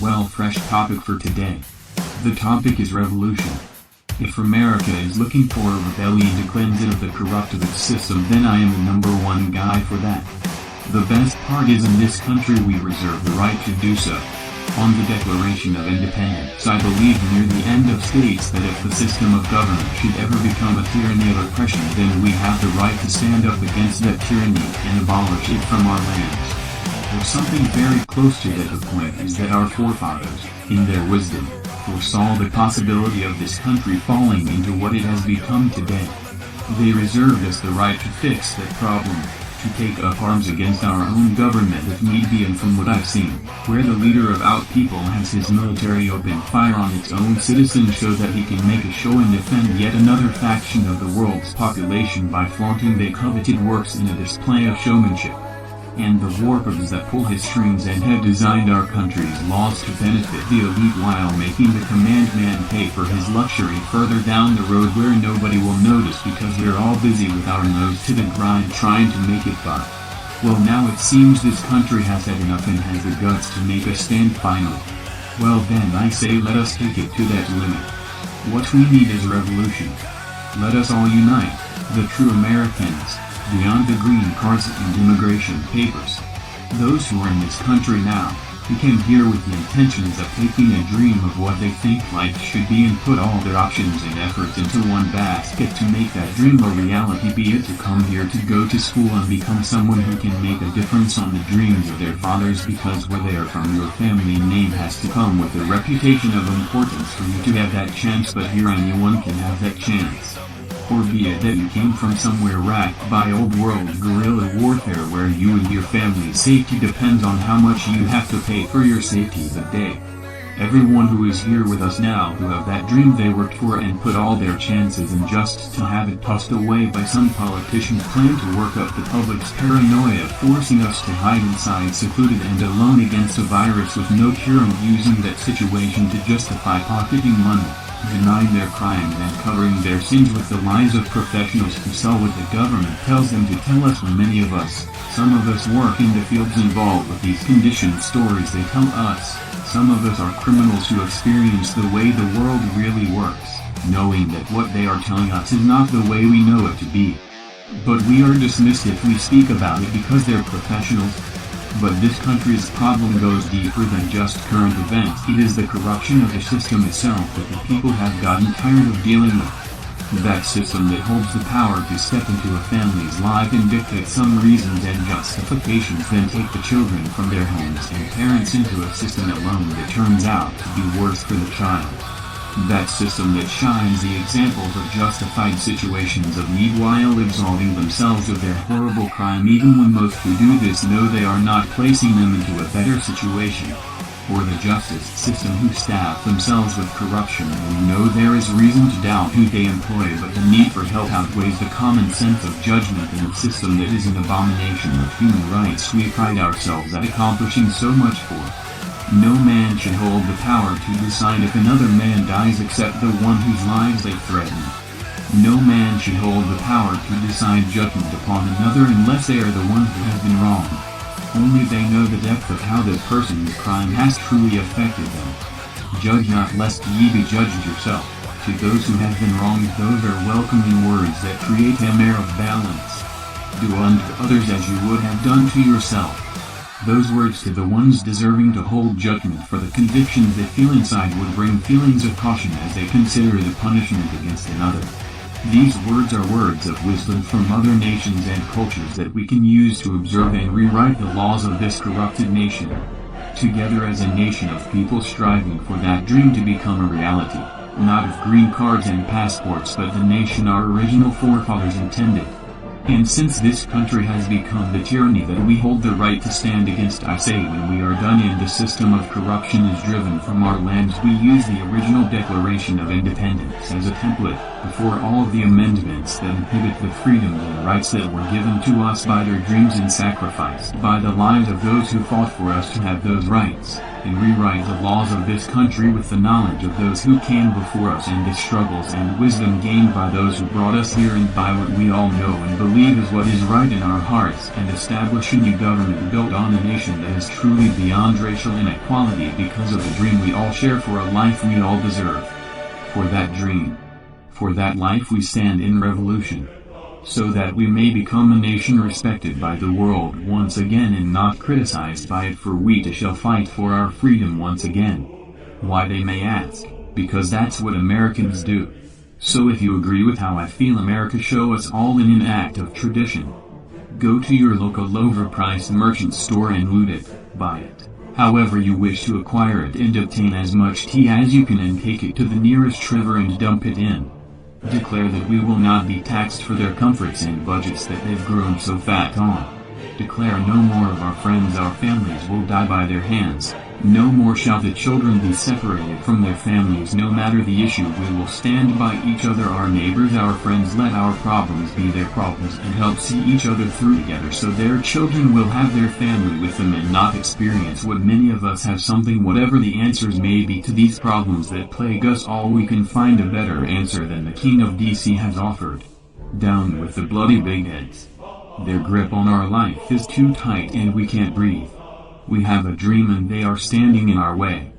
Well, fresh topic for today. The topic is revolution. If America is looking for a rebellion to cleanse it of the corrupt of its system, then I am the number one guy for that. The best part is in this country we reserve the right to do so. On the Declaration of Independence, I believe near the end of states that if the system of government should ever become a tyranny of oppression, then we have the right to stand up against that tyranny and abolish it from our lands. There's something very close to that. The point is that our forefathers, in their wisdom, foresaw the possibility of this country falling into what it has become today. They reserved us the right to fix that problem, to take up arms against our own government if need be, and from what I've seen, where the leader of our people has his military open fire on its own citizens so that he can make a show and defend yet another faction of the world's population by flaunting their coveted works in a display of showmanship. And the warpers that pull his strings and have designed our country's laws to benefit the elite while making the command man pay for his luxury further down the road where nobody will notice because we're all busy with our nose to the grind trying to make it by. Well, now it seems this country has had enough and has the guts to make a stand finally. Well then, I say let us take it to that limit. What we need is revolution. Let us all unite, the true Americans, beyond the green cards and immigration papers. Those who are in this country now, who came here with the intentions of taking a dream of what they think life should be and put all their options and efforts into one basket to make that dream a reality, be it to come here to go to school and become someone who can make a difference on the dreams of their fathers, because where they are from, your family name has to come with a reputation of importance for you to have that chance, but here anyone can have that chance. Or be it that you came from somewhere racked by old world guerrilla warfare where you and your family's safety depends on how much you have to pay for your safety that day. Everyone who is here with us now who have that dream they worked for and put all their chances in, just to have it tossed away by some politician's plan to work up the public's paranoia, forcing us to hide inside secluded and alone against a virus with no cure, and using that situation to justify pocketing money, denying their crimes and covering their sins with the lies of professionals who sell what the government tells them to tell us. When many of us, some of us work in the fields involved with these conditioned stories they tell us, some of us are criminals who experience the way the world really works, knowing that what they are telling us is not the way we know it to be. But we are dismissed if we speak about it because they're professionals. But this country's problem goes deeper than just current events. It is the corruption of the system itself that the people have gotten tired of dealing with. That system that holds the power to step into a family's life and dictate some reasons and justifications, then take the children from their homes and parents into a system alone that turns out to be worse for the child. That system that shines the examples of justified situations of need while absolving themselves of their horrible crime, even when most who do this know they are not placing them into a better situation. Or the justice system who staff themselves with corruption and know there is reason to doubt who they employ, but the need for help outweighs the common sense of judgment in a system that is an abomination of human rights we pride ourselves at accomplishing so much for. No man should hold the power to decide if another man dies except the one whose lives they threaten. No man should hold the power to decide judgment upon another unless they are the one who has been wronged. Only they know the depth of how that person's crime has truly affected them. Judge not lest ye be judged yourself. To those who have been wronged, those are welcoming words that create an air of balance. Do unto others as you would have done to yourself. Those words to the ones deserving to hold judgment for the convictions they feel inside would bring feelings of caution as they consider the punishment against another. These words are words of wisdom from other nations and cultures that we can use to observe and rewrite the laws of this corrupted nation. Together as a nation of people striving for that dream to become a reality, not of green cards and passports, but the nation our original forefathers intended. And since this country has become the tyranny that we hold the right to stand against, I say when we are done and the system of corruption is driven from our lands, we use the original Declaration of Independence as a template, before all of the amendments that inhibit the freedom and rights that were given to us by their dreams and sacrificed by the lives of those who fought for us to have those rights. and rewrite the laws of this country with the knowledge of those who came before us and the struggles and wisdom gained by those who brought us here, and by what we all know and believe is what is right in our hearts, and establish a new government built on a nation that is truly beyond racial inequality because of the dream we all share for a life we all deserve. For that dream, for that life we stand in revolution, so that we may become a nation respected by the world once again and not criticized by it, for we too shall fight for our freedom once again. Why, they may ask, because that's what Americans do. So if you agree with how I feel, America, show us all in an act of tradition. Go to your local overpriced merchant store and loot it, buy it, however you wish to acquire it, and obtain as much tea as you can and take it to the nearest river and dump it in. Declare that we will not be taxed for their comforts and budgets that they've grown so fat on. Declare no more of our friends, our families will die by their hands. No more shall the children be separated from their families, no matter the issue. We will stand by each other, our neighbors, our friends. Let our problems be their problems and help see each other through together, so their children will have their family with them and not experience what many of us have, something. Whatever the answers may be to these problems that plague us all, we can find a better answer than the King of DC has offered. Down with the bloody big heads. Their grip on our life is too tight and we can't breathe. We have a dream and they are standing in our way.